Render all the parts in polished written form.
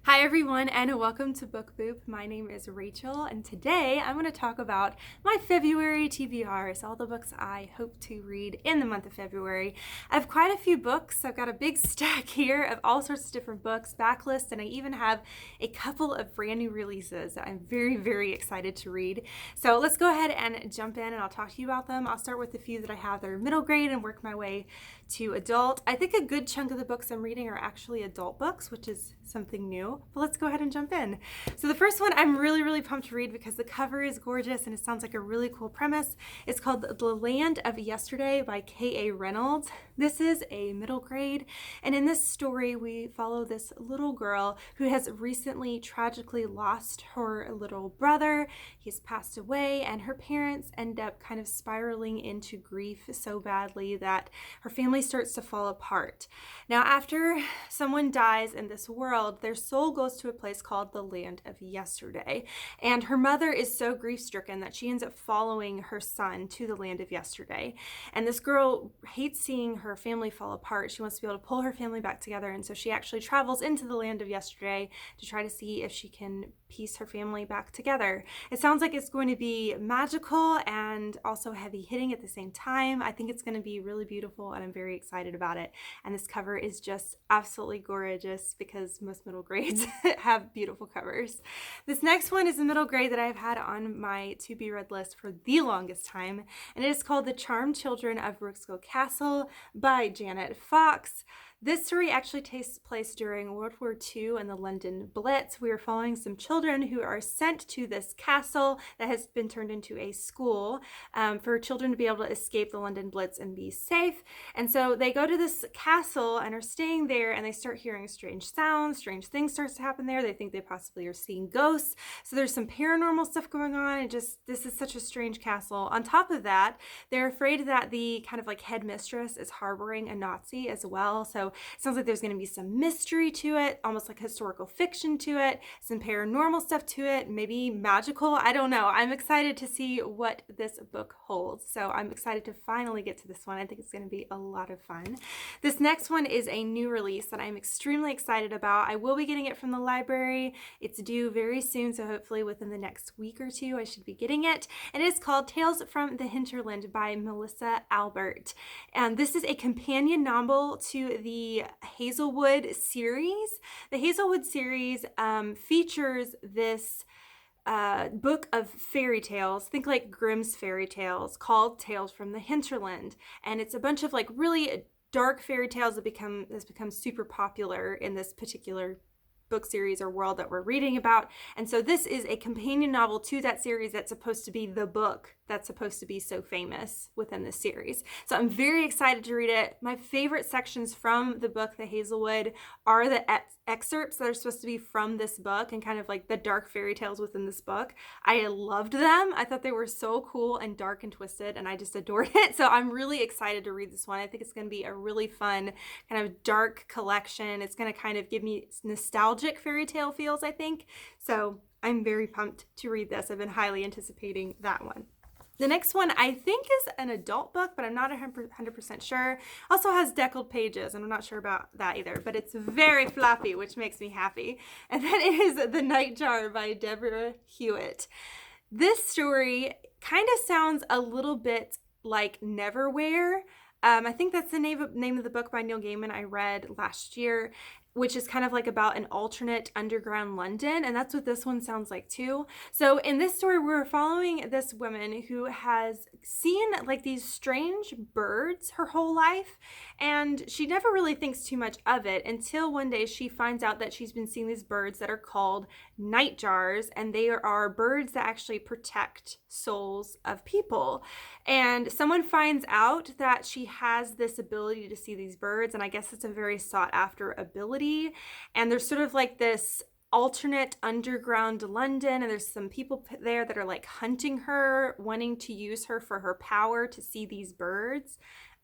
Hi everyone and welcome to Book Boop. My name is Rachel and today I'm going to talk about my February TBRs, all the books I hope to read in the month of February. I have quite a few books. I've got a big stack here of all sorts of different books, backlists, and I even have a couple of brand new releases that I'm very excited to read. So let's go ahead and jump in and I'll talk to you about them. I'll start with the few that I have that are middle grade and work my way to adult. I think a good chunk of the books I'm reading are actually adult books, which is something new. But let's go ahead and jump in. So the first one I'm really pumped to read because the cover is gorgeous and it sounds like a really cool premise. It's called The Land of Yesterday by K.A. Reynolds. This is a middle grade, and in this story we follow this little girl who has recently tragically lost her little brother. He's passed away, and her parents end up kind of spiraling into grief so badly that her family starts to fall apart. Now, after someone dies in this world, their soul goes to a place called the Land of Yesterday, and her mother is so grief-stricken that she ends up following her son to the Land of Yesterday. And this girl hates seeing her family fall apart. She wants to be able to pull her family back together, and so she actually travels into the Land of Yesterday to try to see if she can piece her family back together. It sounds like it's going to be magical and also heavy hitting at the same time. I think it's going to be really beautiful and I'm very excited about it. And this cover is just absolutely gorgeous because most middle grades have beautiful covers. This next one is a middle grade that I've had on my to be read list for the longest time, and it is called The Charmed Children of Rookskill Castle by Janet Fox. This story actually takes place during World War II and the London Blitz. We are following some children who are sent to this castle that has been turned into a school for children to be able to escape the London Blitz and be safe. And so they go to this castle and are staying there, and they start hearing strange sounds, strange things starts to happen there. They think they possibly are seeing ghosts. So there's some paranormal stuff going on, and just this is such a strange castle. On top of that, they're afraid that the kind of like headmistress is harboring a Nazi as well. So it sounds like there's going to be some mystery to it, almost like historical fiction to it, some paranormal stuff to it, maybe magical. I don't know. I'm excited to see what this book holds. So I'm excited to finally get to this one. I think it's going to be a lot of fun. This next one is a new release that I'm extremely excited about. I will be getting it from the library. It's due very soon, so hopefully within the next week or two I should be getting it. And it is called Tales from the Hinterland by Melissa Albert. And this is a companion novel to the Hazelwood series. The Hazelwood series features this book of fairy tales, think like Grimm's fairy tales, called Tales from the Hinterland. And it's a bunch of like really dark fairy tales that has become super popular in this particular book series or world that we're reading about. And so this is a companion novel to that series that's supposed to be the book that's supposed to be so famous within this series. So I'm very excited to read it. My favorite sections from the book, The Hazelwood, are the excerpts that are supposed to be from this book and kind of like the dark fairy tales within this book. I loved them. I thought they were so cool and dark and twisted, and I just adored it. So I'm really excited to read this one. I think it's going to be a really fun kind of dark collection. It's going to kind of give me nostalgic fairy tale feels, I think. So I'm very pumped to read this. I've been highly anticipating that one. The next one I think is an adult book, but I'm not 100% sure. Also has deckled pages, and I'm not sure about that either, but it's very floppy, which makes me happy. And that is The Nightjar by Deborah Hewitt. This story kind of sounds a little bit like Neverwhere. I think that's the name of the book by Neil Gaiman I read last year, which is kind of like about an alternate underground London, and that's what this one sounds like too. So in this story, we're following this woman who has seen like these strange birds her whole life, and she never really thinks too much of it until one day she finds out that she's been seeing these birds that are called nightjars, and they are birds that actually protect souls of people. And someone finds out that she has this ability to see these birds, and I guess it's a very sought after ability. And there's sort of like this alternate underground London, and there's some people there that are like hunting her, wanting to use her for her power to see these birds.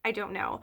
I don't know.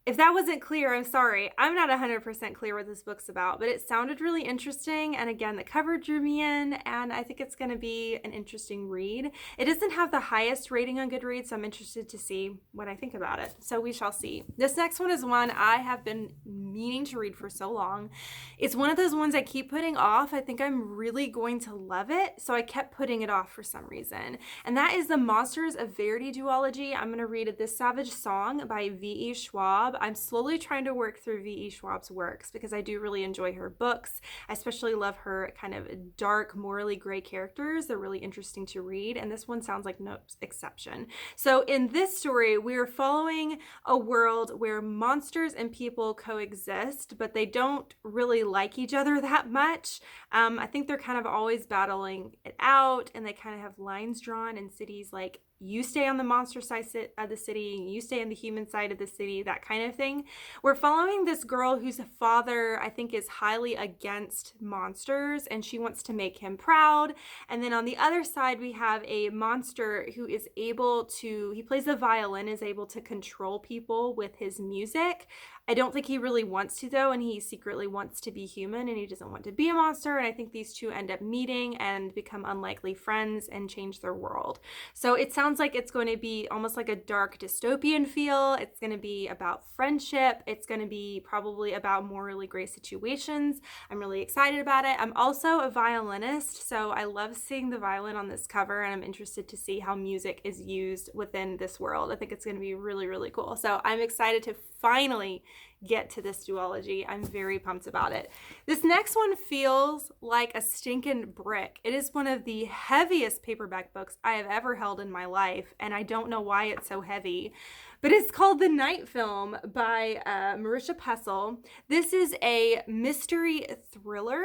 If that wasn't clear, I'm sorry. I'm not 100% clear what this book's about, but it sounded really interesting. And again, the cover drew me in, and I think it's going to be an interesting read. It doesn't have the highest rating on Goodreads, so I'm interested to see what I think about it. So we shall see. This next one is one I have been meaning to read for so long. It's one of those ones I keep putting off. I think I'm really going to love it, so I kept putting it off for some reason. And that is the Monsters of Verity duology. I'm going to read This Savage Song by V.E. Schwab. I'm slowly trying to work through V.E. Schwab's works because I do really enjoy her books. I especially love her kind of dark, morally gray characters. They're really interesting to read, and this one sounds like no exception. So in this story, we are following a world where monsters and people coexist, but they don't really like each other that much. I think they're kind of always battling it out, and they kind of have lines drawn in cities like, you stay on the monster side of the city, you stay on the human side of the city, that kind of thing. We're following this girl whose father, I think, is highly against monsters, and she wants to make him proud. And then on the other side, we have a monster who is able to, he plays the violin, is able to control people with his music. I don't think he really wants to, though, and he secretly wants to be human, and he doesn't want to be a monster. And I think these two end up meeting and become unlikely friends and change their world. So it sounds like it's going to be almost like a dark dystopian feel. It's going to be about friendship. It's going to be probably about morally gray situations. I'm really excited about it. I'm also a violinist, so I love seeing the violin on this cover, and I'm interested to see how music is used within this world. I think it's going to be really, really cool. So I'm excited to finally get to this duology. I'm very pumped about it. This next one feels like a stinking brick. It is one of the heaviest paperback books I have ever held in my life, and I don't know why it's so heavy, but it's called The Night Film by Marisha Pessl. This is a mystery thriller.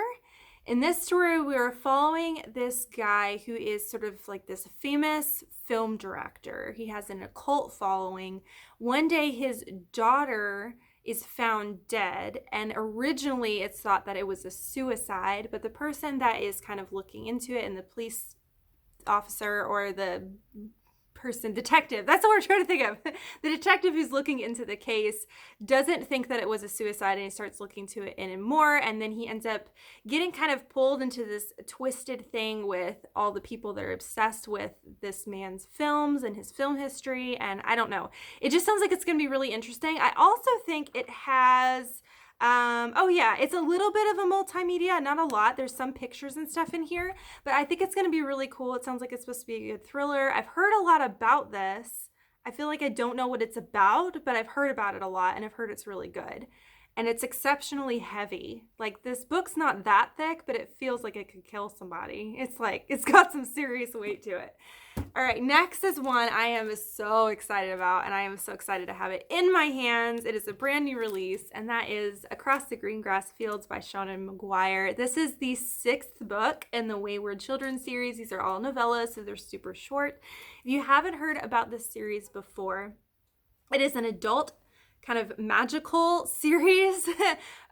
In this story, we are following this guy who is sort of like this famous film director. He has an occult following. One day, his daughter is found dead, and originally it's thought that it was a suicide, but the person that is kind of looking into it, and the police officer or the detective, that's what we're trying to think of. The detective who's looking into the case doesn't think that it was a suicide, and he starts looking to it in and more, and then he ends up getting kind of pulled into this twisted thing with all the people that are obsessed with this man's films and his film history, and I don't know. It just sounds like it's going to be really interesting. I also think it has it's a little bit of a multimedia, not a lot. There's some pictures and stuff in here, but I think it's going to be really cool. It sounds like it's supposed to be a good thriller. I've heard a lot about this. I feel like I don't know what it's about, but I've heard about it a lot, and I've heard it's really good. And it's exceptionally heavy. Like, this book's not that thick, but it feels like it could kill somebody. It's like, it's got some serious weight to it. All right, next is one I am so excited about, and I am so excited to have it in my hands. It is a brand new release, and that is Across the Green Grass Fields by Seanan McGuire. This is the 6th book in the Wayward Children series. These are all novellas, so they're super short. If you haven't heard about this series before, it is an adult kind of magical series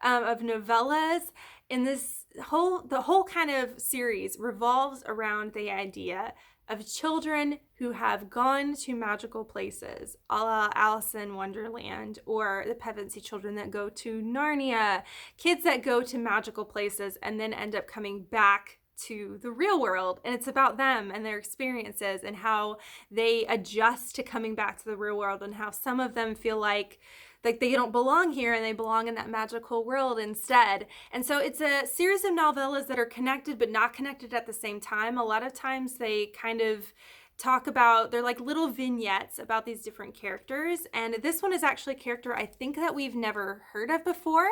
of novellas. In the whole kind of series revolves around the idea of children who have gone to magical places, a la Alice in Wonderland, or the Pevensey children that go to Narnia, kids that go to magical places and then end up coming back to the real world. And it's about them and their experiences and how they adjust to coming back to the real world, and how some of them feel like they don't belong here and they belong in that magical world instead. And so it's a series of novellas that are connected but not connected at the same time. A lot of times they kind of talk about, they're like little vignettes about these different characters. And this one is actually a character I think that we've never heard of before.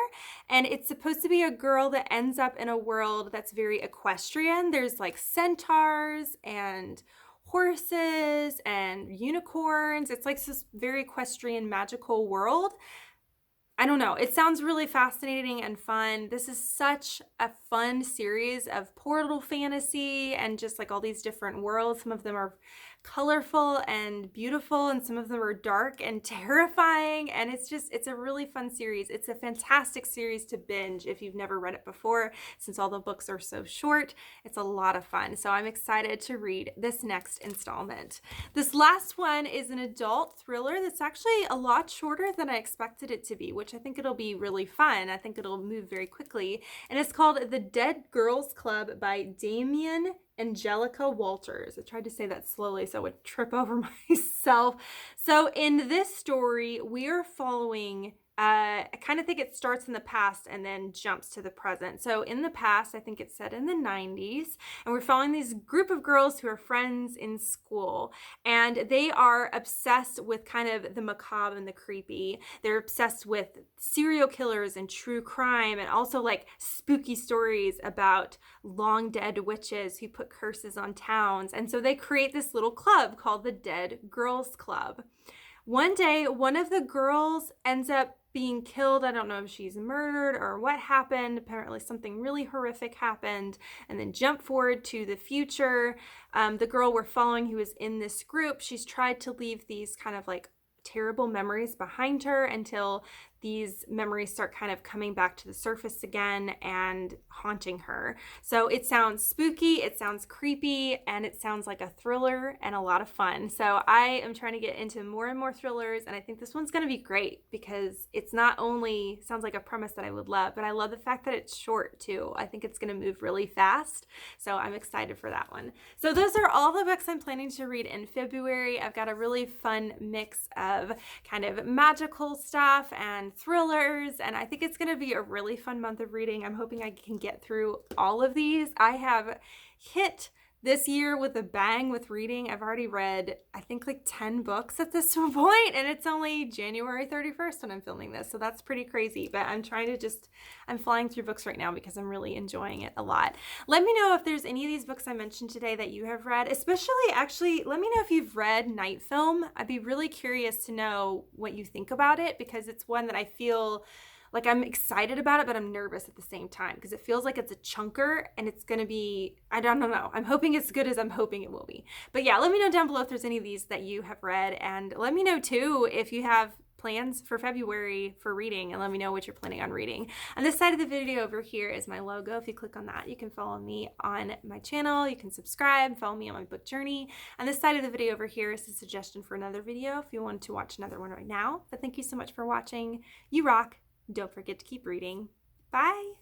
And it's supposed to be a girl that ends up in a world that's very equestrian. There's like centaurs and horses and unicorns. It's like this very equestrian magical world. I don't know. It sounds really fascinating and fun. This is such a fun series of portal fantasy and just like all these different worlds. Some of them are colorful and beautiful, and some of them are dark and terrifying, and it's a really fun series. It's a fantastic series to binge if you've never read it before, since all the books are so short. It's a lot of fun, so I'm excited to read this next installment. This last one is an adult thriller that's actually a lot shorter than I expected it to be, which I think it'll be really fun. I think it'll move very quickly, and it's called The Dead Girls Club by Damien Angelica Walters. I tried to say that slowly so I would trip over myself. So in this story, we are following I kind of think it starts in the past and then jumps to the present. So in the past, I think it's set in the 90s, and we're following these group of girls who are friends in school, and they are obsessed with kind of the macabre and the creepy. They're obsessed with serial killers and true crime, and also like spooky stories about long dead witches who put curses on towns. And so they create this little club called the Dead Girls Club. One day, one of the girls ends up being killed. I don't know if she's murdered or what happened. Apparently something really horrific happened. And then jump forward to the future. The girl we're following who is in this group, she's tried to leave these kind of like terrible memories behind her until these memories start kind of coming back to the surface again and haunting her. So it sounds spooky, it sounds creepy, and it sounds like a thriller and a lot of fun. So I am trying to get into more and more thrillers, and I think this one's going to be great because it's not only sounds like a premise that I would love, but I love the fact that it's short too. I think it's going to move really fast. So I'm excited for that one. So those are all the books I'm planning to read in February. I've got a really fun mix of kind of magical stuff and thrillers, and I think it's going to be a really fun month of reading. I'm hoping I can get through all of these. I have hit this year with a bang with reading. I've already read, I think, like 10 books at this point, and it's only January 31st when I'm filming this, so that's pretty crazy. But I'm trying to I'm flying through books right now because I'm really enjoying it a lot. Let me know if there's any of these books I mentioned today that you have read, especially, actually, let me know if you've read Night Film. I'd be really curious to know what you think about it, because it's one that I feel like I'm excited about it, but I'm nervous at the same time because it feels like it's a chunker and it's going to be, I don't know. I'm hoping it's good as I'm hoping it will be. But yeah, let me know down below if there's any of these that you have read, and let me know too if you have plans for February for reading, and let me know what you're planning on reading. On this side of the video over here is my logo. If you click on that, you can follow me on my channel. You can subscribe, follow me on my book journey. On this side of the video over here is a suggestion for another video if you want to watch another one right now. But thank you so much for watching. You rock. Don't forget to keep reading. Bye!